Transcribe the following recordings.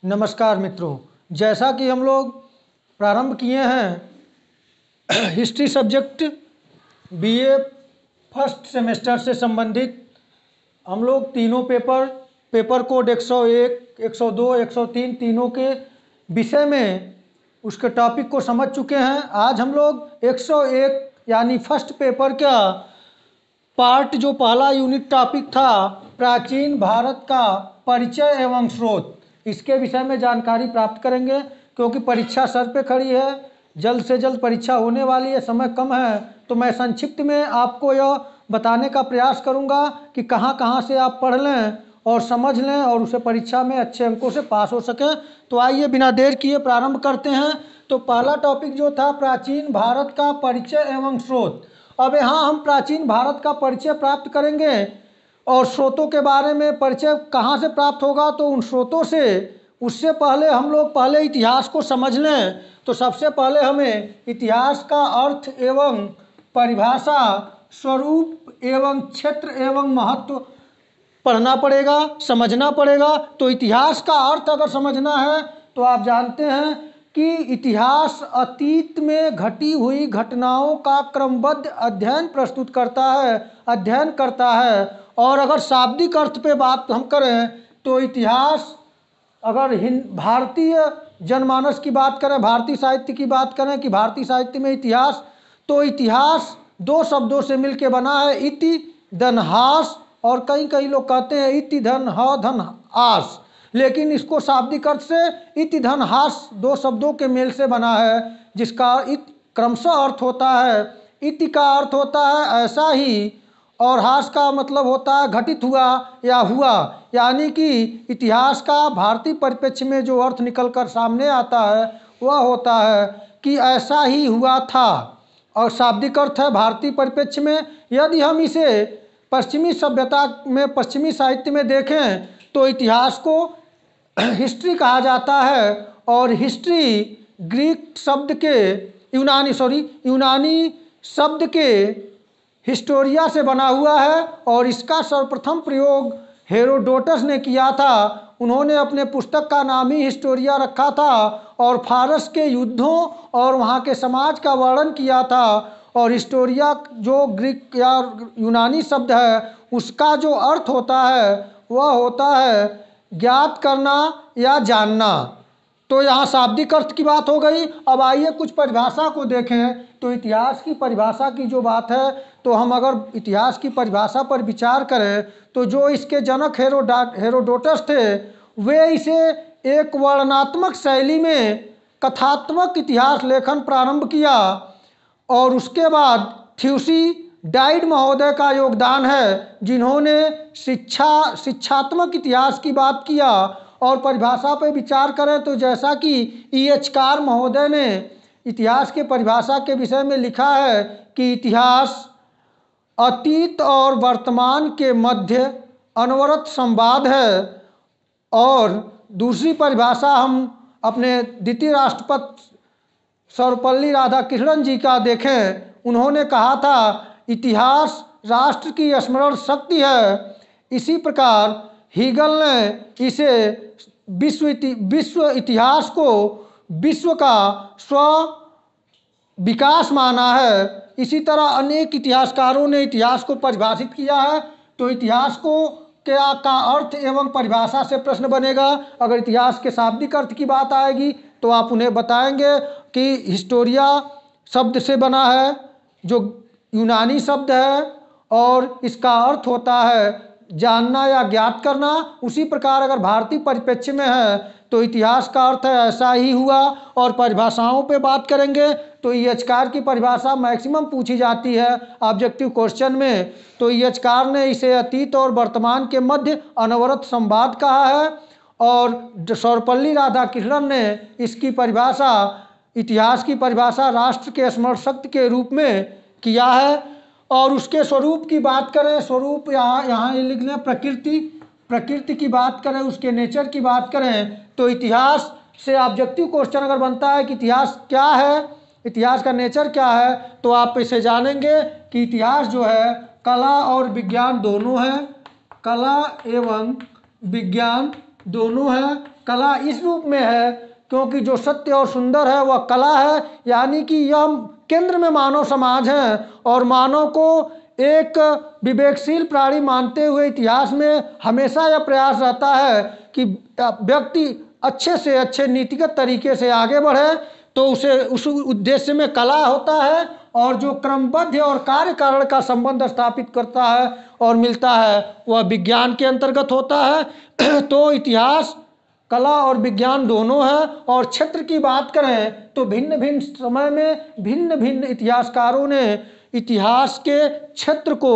नमस्कार मित्रों, जैसा कि हम लोग प्रारंभ किए हैं history subject BA first semester से संबंधित हम लोग तीनों पेपर कोड 101, 102, 103 तीनों के विषय में उसके टॉपिक को समझ चुके हैं। आज हम लोग 101 यानी फर्स्ट पेपर का पार्ट जो पहला यूनिट टॉपिक था प्राचीन भारत का परिचय एवं स्रोत, इसके विषय में जानकारी प्राप्त करेंगे। क्योंकि परीक्षा सर पे खड़ी है, जल्द से जल्द परीक्षा होने वाली है, समय कम है, तो मैं संक्षिप्त में आपको यह बताने का प्रयास करूंगा कि कहां कहां से आप पढ़ लें और समझ लें और उसे परीक्षा में अच्छे अंकों से पास हो सकें। तो आइए बिना देर किए प्रारंभ करते हैं। तो पहला टॉपिक जो था प्राचीन भारत का परिचय एवं स्रोत। अब यहाँ हम प्राचीन भारत का परिचय प्राप्त करेंगे और स्रोतों के बारे में परिचय कहाँ से प्राप्त होगा, तो उन स्रोतों से। उससे पहले हम लोग पहले इतिहास को समझ लें। तो सबसे पहले हमें इतिहास का अर्थ एवं परिभाषा, स्वरूप एवं क्षेत्र एवं महत्व पढ़ना पड़ेगा, समझना पड़ेगा। तो इतिहास का अर्थ अगर समझना है तो आप जानते हैं कि इतिहास अतीत में घटी हुई घटनाओं का क्रमबद्ध अध्ययन प्रस्तुत अध्ययन करता है। और अगर शाब्दिक अर्थ पे बात हम करें तो इतिहास, अगर भारतीय जनमानस की बात करें, भारतीय साहित्य की बात करें कि भारतीय साहित्य में इतिहास, तो इतिहास दो शब्दों से मिलकर बना है, इति धन हास, और कई लोग कहते हैं इति धन ह धन आस, लेकिन इसको शाब्दिक अर्थ से इति धन हास दो शब्दों के मेल से बना है, जिसका क्रमशः अर्थ होता है। इति का अर्थ होता है ऐसा ही, और हास का मतलब होता है घटित हुआ या हुआ। यानी कि इतिहास का भारतीय परिप्रेक्ष्य में जो अर्थ निकलकर सामने आता है वह होता है कि ऐसा ही हुआ था, और शाब्दिक अर्थ है भारतीय परिप्रेक्ष्य में। यदि हम इसे पश्चिमी सभ्यता में, पश्चिमी साहित्य में देखें तो इतिहास को हिस्ट्री कहा जाता है, और हिस्ट्री ग्रीक शब्द के यूनानी शब्द के हिस्टोरिया से बना हुआ है, और इसका सर्वप्रथम प्रयोग हेरोडोटस ने किया था। उन्होंने अपने पुस्तक का नाम ही हिस्टोरिया रखा था, और फारस के युद्धों और वहाँ के समाज का वर्णन किया था। और हिस्टोरिया जो ग्रीक या यूनानी शब्द है, उसका जो अर्थ होता है वह होता है ज्ञात करना या जानना। तो यहाँ शाब्दिक अर्थ की बात हो गई। अब आइए कुछ परिभाषा को देखें। तो इतिहास की परिभाषा की जो बात है, तो हम अगर इतिहास की परिभाषा पर विचार करें तो जो इसके जनक हेरोडोटस थे, वे इसे एक वर्णनात्मक शैली में कथात्मक इतिहास लेखन प्रारंभ किया, और उसके बाद थ्यूसिडाइड महोदय का योगदान है, जिन्होंने शिक्षात्मक इतिहास की बात किया। और परिभाषा पर विचार करें तो जैसा कि E.H. कार महोदय ने इतिहास के परिभाषा के विषय में लिखा है कि इतिहास अतीत और वर्तमान के मध्य अनवरत संवाद है। और दूसरी परिभाषा हम अपने द्वितीय राष्ट्रपति सर्वपल्ली राधाकृष्णन जी का देखें, उन्होंने कहा था इतिहास राष्ट्र की स्मरण शक्ति है। इसी प्रकार हीगल ने इसे विश्व इतिहास को विश्व का स्व विकास माना है। इसी तरह अनेक इतिहासकारों ने इतिहास को परिभाषित किया है। तो इतिहास को क्या का अर्थ एवं परिभाषा से प्रश्न बनेगा। अगर इतिहास के शाब्दिक अर्थ की बात आएगी तो आप उन्हें बताएंगे कि हिस्टोरिया शब्द से बना है, जो यूनानी शब्द है, और इसका अर्थ होता है जानना या ज्ञात करना। उसी प्रकार अगर भारतीय परिप्रेक्ष्य में है तो इतिहास का अर्थ है ऐसा ही हुआ। और परिभाषाओं पे बात करेंगे तो E.H. कार की परिभाषा मैक्सिमम पूछी जाती है ऑब्जेक्टिव क्वेश्चन में। तो E.H. कार ने इसे अतीत और वर्तमान के मध्य अनवरत संवाद कहा है, और सर्वपल्ली राधाकृष्णन ने इसकी परिभाषा, इतिहास की परिभाषा राष्ट्र के स्मरण शक्ति के रूप में किया है। और उसके स्वरूप की बात करें, स्वरूप यहाँ लिख लें प्रकृति की बात करें, उसके नेचर की बात करें, तो इतिहास से ऑब्जेक्टिव क्वेश्चन अगर बनता है कि इतिहास क्या है, इतिहास का नेचर क्या है, तो आप इसे जानेंगे कि इतिहास जो है कला और विज्ञान दोनों है। कला एवं विज्ञान दोनों है। कला इस रूप में है क्योंकि जो सत्य और सुंदर है वह कला है, यानी कि यह केंद्र में मानव समाज है और मानव को एक विवेकशील प्राणी मानते हुए इतिहास में हमेशा यह प्रयास रहता है कि व्यक्ति अच्छे से अच्छे नीतिगत तरीके से आगे बढ़े। तो उसे उस उद्देश्य में कला होता है और जो क्रमबद्ध और कार्य कारण का संबंध स्थापित करता है और मिलता है वह विज्ञान के अंतर्गत होता है। तो इतिहास कला और विज्ञान दोनों है। और क्षेत्र की बात करें तो भिन्न भिन्न समय में भिन्न भिन्न इतिहासकारों ने इतिहास के क्षेत्र को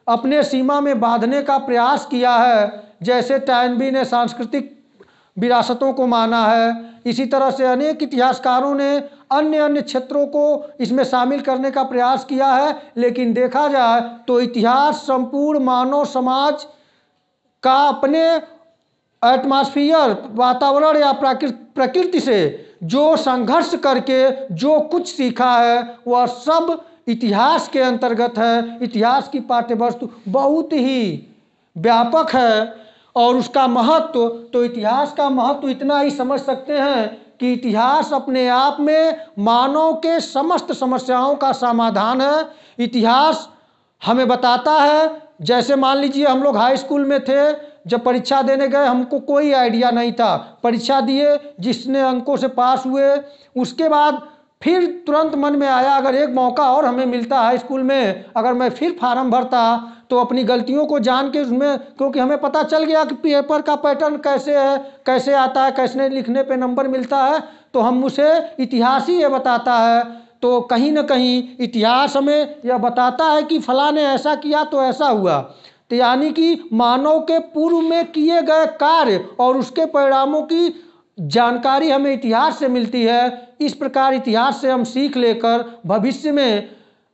अपने सीमा में बांधने का प्रयास किया है। जैसे टॉयनबी ने सांस्कृतिक विरासतों को माना है, इसी तरह से अनेक इतिहासकारों ने अन्य अन्य क्षेत्रों को इसमें शामिल करने का प्रयास किया है। लेकिन देखा जाए तो इतिहास संपूर्ण मानव समाज का अपने एटमॉस्फियर वातावरण या प्रकृति से जो संघर्ष करके जो कुछ सीखा है वह सब इतिहास के अंतर्गत है। इतिहास की पाठ्यवस्तु बहुत ही व्यापक है और उसका महत्व, तो इतिहास का महत्व इतना ही समझ सकते हैं कि इतिहास अपने आप में मानव के समस्त समस्याओं का समाधान है। इतिहास हमें बताता है, जैसे मान लीजिए हम लोग हाई स्कूल में थे, जब परीक्षा देने गए हमको कोई आइडिया नहीं था, परीक्षा दिए, जिसने अंकों से पास हुए, उसके बाद फिर तुरंत मन में आया अगर एक मौका और हमें मिलता हाई स्कूल में, अगर मैं फिर फार्म भरता तो अपनी गलतियों को जान के उसमें, क्योंकि हमें पता चल गया कि पेपर का पैटर्न कैसे है, कैसे आता है, कैसे लिखने पे नंबर मिलता है, तो हम उसे इतिहास ही ये बताता है। तो कहीं ना कहीं इतिहास हमें यह बताता है कि फलां ने ऐसा किया तो ऐसा हुआ। तो यानी कि मानव के पूर्व में किए गए कार्य और उसके परिणामों की जानकारी हमें इतिहास से मिलती है। इस प्रकार इतिहास से हम सीख लेकर भविष्य में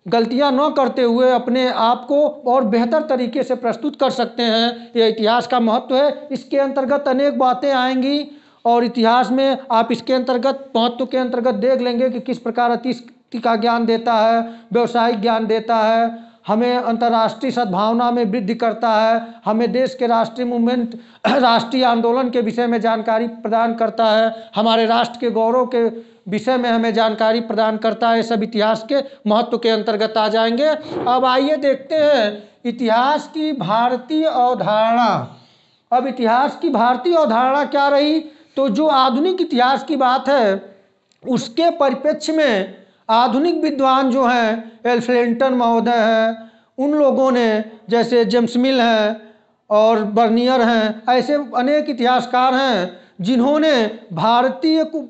गलतियां न करते हुए अपने आप को और बेहतर तरीके से प्रस्तुत कर सकते हैं। यह इतिहास का महत्व है। इसके अंतर्गत अनेक बातें आएंगी और इतिहास में आप इसके अंतर्गत महत्व के अंतर्गत देख लेंगे कि किस प्रकार अतीत का ज्ञान देता है, व्यवसायिक ज्ञान देता है, हमें अंतर्राष्ट्रीय सद्भावना में वृद्धि करता है, हमें देश के राष्ट्रीय मूवमेंट, राष्ट्रीय आंदोलन के विषय में जानकारी प्रदान करता है, हमारे राष्ट्र के गौरव के विषय में हमें जानकारी प्रदान करता है। ये सब इतिहास के महत्व के अंतर्गत आ जाएंगे। अब आइए देखते हैं इतिहास की भारतीय अवधारणा। अब इतिहास की भारतीय अवधारणा क्या रही, तो जो आधुनिक इतिहास की बात है उसके परिप्रेक्ष्य में आधुनिक विद्वान जो हैं, एल्फ्रेंटन महोदय हैं, उन लोगों ने, जैसे जेम्स मिल हैं और बर्नियर हैं, ऐसे अनेक इतिहासकार हैं जिन्होंने भारतीय को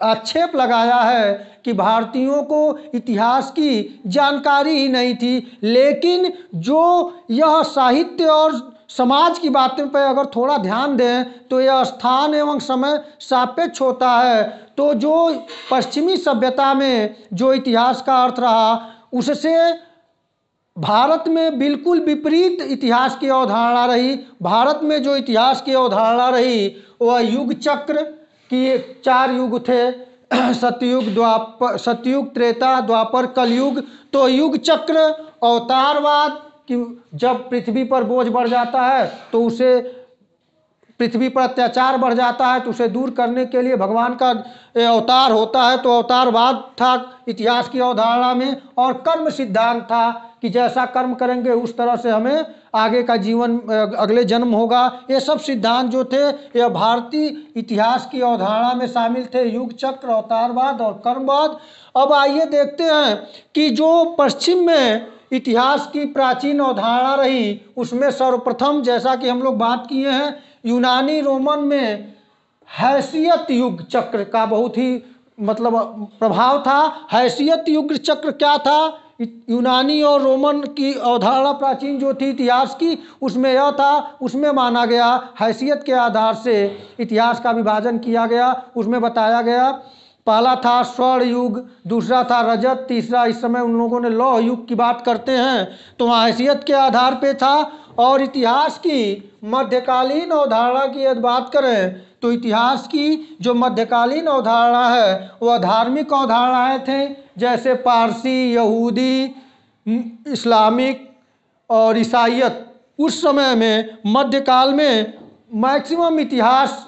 आक्षेप लगाया है कि भारतीयों को इतिहास की जानकारी ही नहीं थी। लेकिन जो यह साहित्य और समाज की बातें पर अगर थोड़ा ध्यान दें तो यह स्थान एवं समय सापेक्ष होता है। तो जो पश्चिमी सभ्यता में जो इतिहास का अर्थ रहा उससे भारत में बिल्कुल विपरीत इतिहास की अवधारणा रही। भारत में जो इतिहास की अवधारणा रही वह युग चक्र कि 4 युग थे, सतयुग, त्रेता, द्वापर, कलयुग। तो युग चक्र, अवतारवाद कि जब पृथ्वी पर बोझ बढ़ जाता है तो उसे, पृथ्वी पर अत्याचार बढ़ जाता है तो उसे दूर करने के लिए भगवान का अवतार होता है, तो अवतारवाद था इतिहास की अवधारणा में। और कर्म सिद्धांत था कि जैसा कर्म करेंगे उस तरह से हमें आगे का जीवन, अगले जन्म होगा। ये सब सिद्धांत जो थे यह भारतीय इतिहास की अवधारणा में शामिल थे, युग चक्र, अवतारवाद और कर्मवाद। अब आइए देखते हैं कि जो पश्चिम में इतिहास की प्राचीन अवधारणा रही उसमें सर्वप्रथम, जैसा कि हम लोग बात किए हैं, यूनानी रोमन में हैसियत युग चक्र का बहुत ही मतलब प्रभाव था। हैसियत युग चक्र क्या था, यूनानी और रोमन की अवधारणा प्राचीन जो थी इतिहास की, उसमें यह था, उसमें माना गया हैसियत के आधार से इतिहास का विभाजन किया गया। उसमें बताया गया पहला था स्वर्ण युग, दूसरा था रजत, तीसरा इस समय उन लोगों ने लौह युग की बात करते हैं, तो हैसियत के आधार पे था। और इतिहास की मध्यकालीन अवधारणा की यदि बात करें तो इतिहास की जो मध्यकालीन अवधारणा है वह धार्मिक अवधारणाएं थे, जैसे पारसी, यहूदी, इस्लामिक और ईसाइयत। उस समय में मध्यकाल में मैक्सिमम इतिहास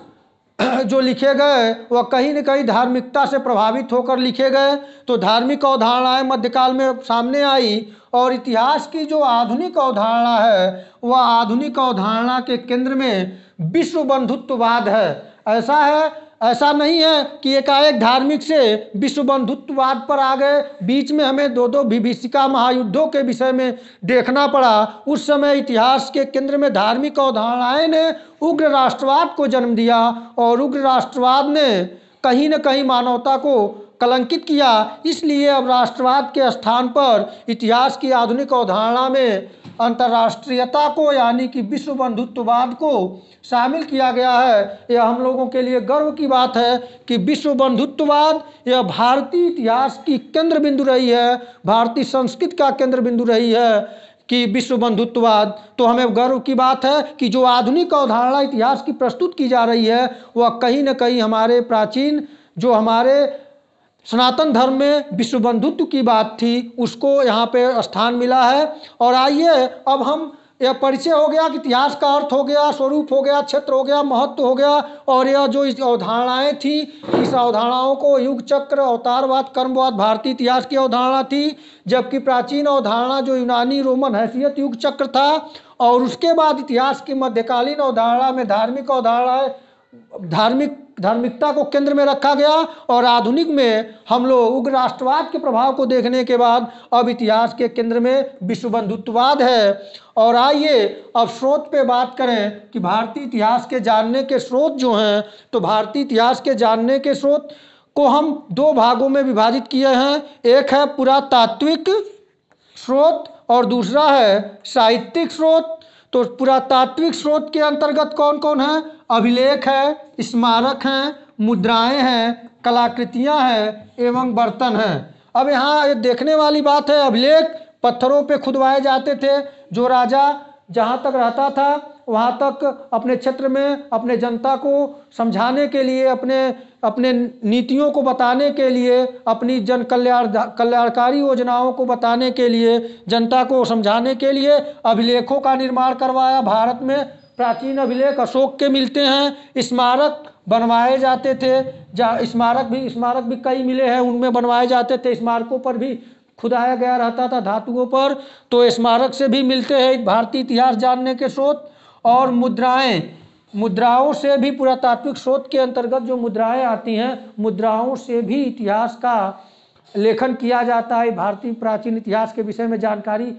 जो लिखे गए वह कहीं न कहीं धार्मिकता से प्रभावित होकर लिखे गए। तो धार्मिक अवधारणाएं मध्यकाल में सामने आई और इतिहास की जो आधुनिक अवधारणा है वह आधुनिक अवधारणा के केंद्र में विश्व बंधुत्ववाद है। ऐसा नहीं है कि एकाएक धार्मिक से विश्व बंधुत्ववाद पर आ गए। बीच में हमें दो विभीषिका महायुद्धों के विषय में देखना पड़ा। उस समय इतिहास के केंद्र में धार्मिक अवधारणाएं ने उग्र राष्ट्रवाद को जन्म दिया और उग्र राष्ट्रवाद ने कहीं न कहीं मानवता को कलंकित किया। इसलिए अब राष्ट्रवाद के स्थान पर इतिहास की आधुनिक अवधारणा में अंतर्राष्ट्रीयता को यानी कि विश्व बंधुत्ववाद को शामिल किया गया है। यह हम लोगों के लिए गर्व की बात है कि विश्व बंधुत्ववाद यह भारतीय इतिहास की केंद्र बिंदु रही है, भारतीय संस्कृति का केंद्र बिंदु रही है कि विश्व बंधुत्ववाद। तो हमें गर्व की बात है कि जो आधुनिक अवधारणा इतिहास की प्रस्तुत की जा रही है वह कहीं न कहीं हमारे प्राचीन जो हमारे सनातन धर्म में विश्व बंधुत्व की बात थी उसको यहाँ पे स्थान मिला है। और आइए अब हम यह परिचय हो गया कि इतिहास का अर्थ हो गया, स्वरूप हो गया, क्षेत्र हो गया, महत्व हो गया और यह जो इस अवधारणाएं थी इस अवधारणाओं को युग चक्र, अवतारवाद, कर्मवाद भारतीय इतिहास की अवधारणा थी। जबकि प्राचीन अवधारणा जो यूनानी रोमन हैसियत युग चक्र था और उसके बाद इतिहास की मध्यकालीन अवधारणा में धार्मिक अवधारणाएं धार्मिकता को केंद्र में रखा गया और आधुनिक में हम लोग उग्र राष्ट्रवाद के प्रभाव को देखने के बाद अब इतिहास के केंद्र में विश्व बंधुत्ववाद है। और आइए अब स्रोत पे बात करें कि भारतीय इतिहास के जानने के स्रोत जो हैं, तो भारतीय इतिहास के जानने के स्रोत को हम दो भागों में विभाजित किए हैं। एक है पुरातात्विक स्रोत और दूसरा है साहित्यिक स्रोत। तो पुरातात्विक स्रोत के अंतर्गत कौन कौन है? अभिलेख है, स्मारक हैं, मुद्राएं हैं, कलाकृतियां हैं एवं बर्तन हैं। अब यहाँ देखने वाली बात है, अभिलेख पत्थरों पे खुदवाए जाते थे। जो राजा जहाँ तक रहता था वहाँ तक अपने क्षेत्र में अपने जनता को समझाने के लिए, अपने नीतियों को बताने के लिए, अपनी जन कल्याणकारी योजनाओं को बताने के लिए, जनता को समझाने के लिए अभिलेखों का निर्माण करवाया। भारत में प्राचीन अभिलेख अशोक के मिलते हैं। स्मारक बनवाए जाते थे, स्मारक भी कई मिले हैं, उनमें बनवाए जाते थे। स्मारकों पर भी खुदाया गया रहता था धातुओं पर, तो स्मारक से भी मिलते हैं भारतीय इतिहास जानने के स्रोत। और मुद्राओं से भी पुरातात्विक स्रोत के अंतर्गत जो मुद्राएं आती हैं, मुद्राओं से भी इतिहास का लेखन किया जाता है। भारतीय प्राचीन इतिहास के विषय में जानकारी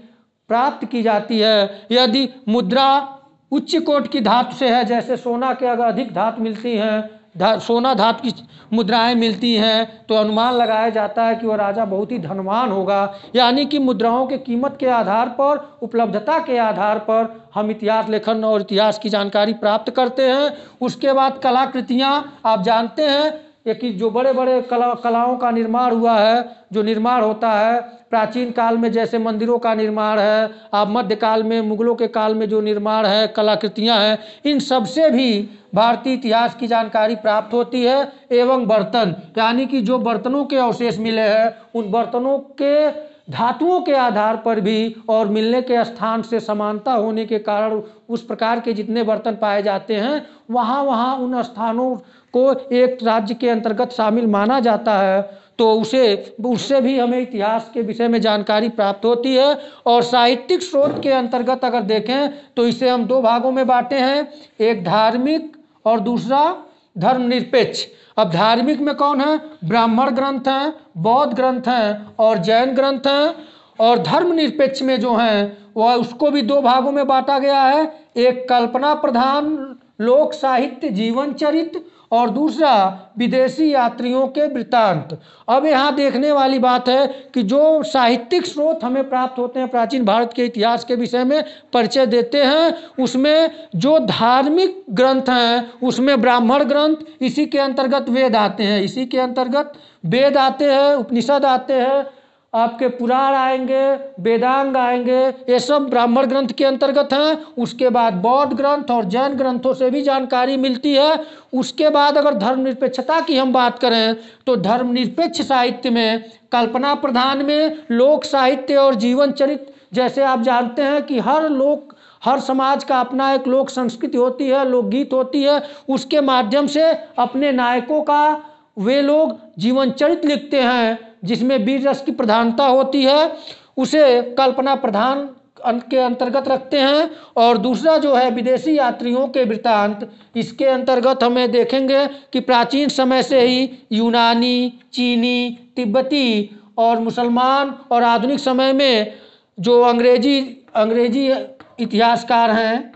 प्राप्त की जाती है। यदि मुद्रा उच्च कोटि की धातु से है, जैसे सोना के अगर अधिक धातु मिलती हैं, सोना धातु की मुद्राएं मिलती हैं, तो अनुमान लगाया जाता है कि वह राजा बहुत ही धनवान होगा। यानी कि मुद्राओं के कीमत के आधार पर, उपलब्धता के आधार पर हम इतिहास लेखन और इतिहास की जानकारी प्राप्त करते हैं। उसके बाद कलाकृतियाँ, आप जानते हैं कि जो बड़े बड़े कलाओं का निर्माण हुआ है, जो निर्माण होता है प्राचीन काल में, जैसे मंदिरों का निर्माण है, आप मध्यकाल में मुगलों के काल में जो निर्माण है, कलाकृतियाँ हैं, इन सब से भी भारतीय इतिहास की जानकारी प्राप्त होती है। एवं बर्तन, यानी कि जो बर्तनों के अवशेष मिले हैं, उन बर्तनों के धातुओं के आधार पर भी और मिलने के स्थान से समानता होने के कारण उस प्रकार के जितने बर्तन पाए जाते हैं, वहाँ उन स्थानों को एक राज्य के अंतर्गत शामिल माना जाता है। तो उससे भी हमें इतिहास के विषय में जानकारी प्राप्त होती है। और साहित्यिक स्रोत के अंतर्गत अगर देखें तो इसे हम दो भागों में बांटे हैं, एक धार्मिक और दूसरा धर्मनिरपेक्ष। अब धार्मिक में कौन है? ब्राह्मण ग्रंथ हैं, बौद्ध ग्रंथ हैं और जैन ग्रंथ हैं। और धर्मनिरपेक्ष में जो हैं वह उसको भी दो भागों में बांटा गया है, एक कल्पना प्रधान लोक साहित्य जीवन चरित्र और दूसरा विदेशी यात्रियों के वृत्तांत। अब यहाँ देखने वाली बात है कि जो साहित्यिक स्रोत हमें प्राप्त होते हैं प्राचीन भारत के इतिहास के विषय में परिचय देते हैं, उसमें जो धार्मिक ग्रंथ हैं उसमें ब्राह्मण ग्रंथ, इसी के अंतर्गत वेद आते हैं, इसी के अंतर्गत वेद आते हैं, उपनिषद आते हैं, आपके पुराण आएंगे, वेदांग आएंगे, ये सब ब्राह्मण ग्रंथ के अंतर्गत हैं। उसके बाद बौद्ध ग्रंथ और जैन ग्रंथों से भी जानकारी मिलती है। उसके बाद अगर धर्मनिरपेक्षता की हम बात करें तो धर्मनिरपेक्ष साहित्य में कल्पना प्रधान में लोक साहित्य और जीवन चरित्र जैसे आप जानते हैं कि हर समाज का अपना एक लोक संस्कृति होती है, लोकगीत होती है, उसके माध्यम से अपने नायकों का वे लोग जीवन चरित्र लिखते हैं जिसमें वीर रस की प्रधानता होती है, उसे कल्पना प्रधान के अंतर्गत रखते हैं। और दूसरा जो है विदेशी यात्रियों के वृत्तांत, इसके अंतर्गत हमें देखेंगे कि प्राचीन समय से ही यूनानी, चीनी, तिब्बती और मुसलमान और आधुनिक समय में जो अंग्रेजी इतिहासकार हैं,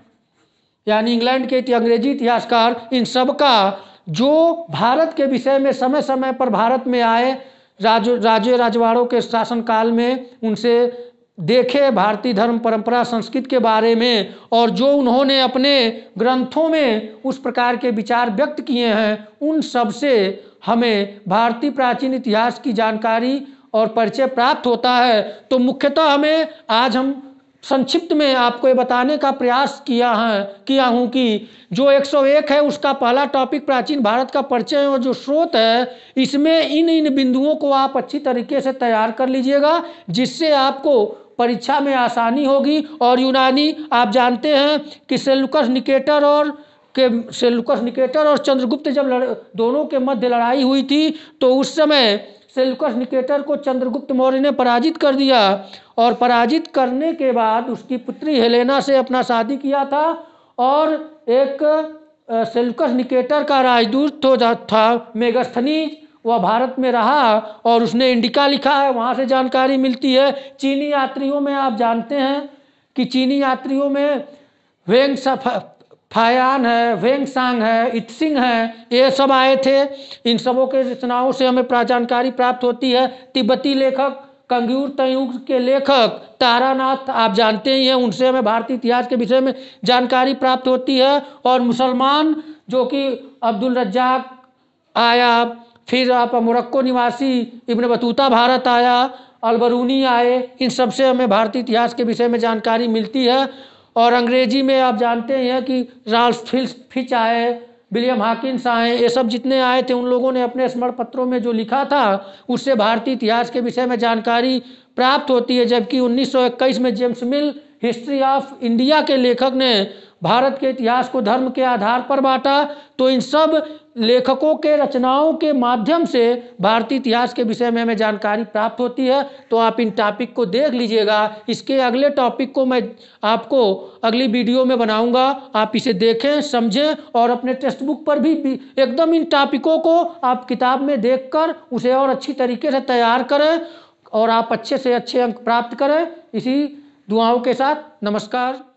यानी इंग्लैंड के अंग्रेजी इतिहासकार, इन सब का जो भारत के विषय में समय समय पर भारत में आए राजवाड़ों के शासनकाल में, उनसे देखे भारतीय धर्म परंपरा संस्कृति के बारे में, और जो उन्होंने अपने ग्रंथों में उस प्रकार के विचार व्यक्त किए हैं, उन सब से हमें भारतीय प्राचीन इतिहास की जानकारी और परिचय प्राप्त होता है। तो मुख्यतः हमें आज हम संक्षिप्त में आपको ये बताने का प्रयास किया हूँ कि जो 101 है उसका पहला टॉपिक प्राचीन भारत का परिचय और जो स्रोत है, इसमें इन बिंदुओं को आप अच्छी तरीके से तैयार कर लीजिएगा, जिससे आपको परीक्षा में आसानी होगी। और यूनानी आप जानते हैं कि सेल्यूकस निकेटर और चंद्रगुप्त जब दोनों के मध्य लड़ाई हुई थी, तो उस समय सेल्यूकस निकेटर को चंद्रगुप्त मौर्य ने पराजित कर दिया, और पराजित करने के बाद उसकी पुत्री हेलेना से अपना शादी किया था, और एक सेल्यूकस निकेटर का राजदूत था मेगास्थनीज, वह भारत में रहा और उसने इंडिका लिखा है, वहाँ से जानकारी मिलती है। चीनी यात्रियों में आप जानते हैं कि चीनी यात्रियों में वेंग फायान है, वेंग सांग है, इत्सिंग है, ये सब आए थे। इन सबों के रचनाओं से हमें जानकारी प्राप्त होती है। तिब्बती लेखक कंग्यूर तंयुग के लेखक तारानाथ आप जानते ही हैं, उनसे हमें भारतीय इतिहास के विषय में जानकारी प्राप्त होती है। और मुसलमान जो कि अब्दुल रज्जाक आया, फिर आप मोरक्को निवासी इब्न बतूता भारत आया, अलबरूनी आए, इन सब से हमें भारतीय इतिहास के विषय में जानकारी मिलती है। और अंग्रेजी में आप जानते हैं कि राल्फ फिच आए, विलियम हॉकिंस आए, ये सब जितने आए थे उन लोगों ने अपने स्मरण पत्रों में जो लिखा था उससे भारतीय इतिहास के विषय में जानकारी प्राप्त होती है। जबकि 1921 में James mill history of India के लेखक ने भारत के इतिहास को धर्म के आधार पर बांटा। तो इन सब लेखकों के रचनाओं के माध्यम से भारतीय इतिहास के विषय में हमें जानकारी प्राप्त होती है। तो आप इन टॉपिक को देख लीजिएगा। इसके अगले टॉपिक को मैं आपको अगली वीडियो में बनाऊंगा, आप इसे देखें, समझें और अपने टेक्स्ट बुक पर भी एकदम इन टॉपिकों को आप किताब में देखकर उसे और अच्छी तरीके से तैयार करें और आप अच्छे से अच्छे अंक प्राप्त करें। इसी दुआओं के साथ नमस्कार।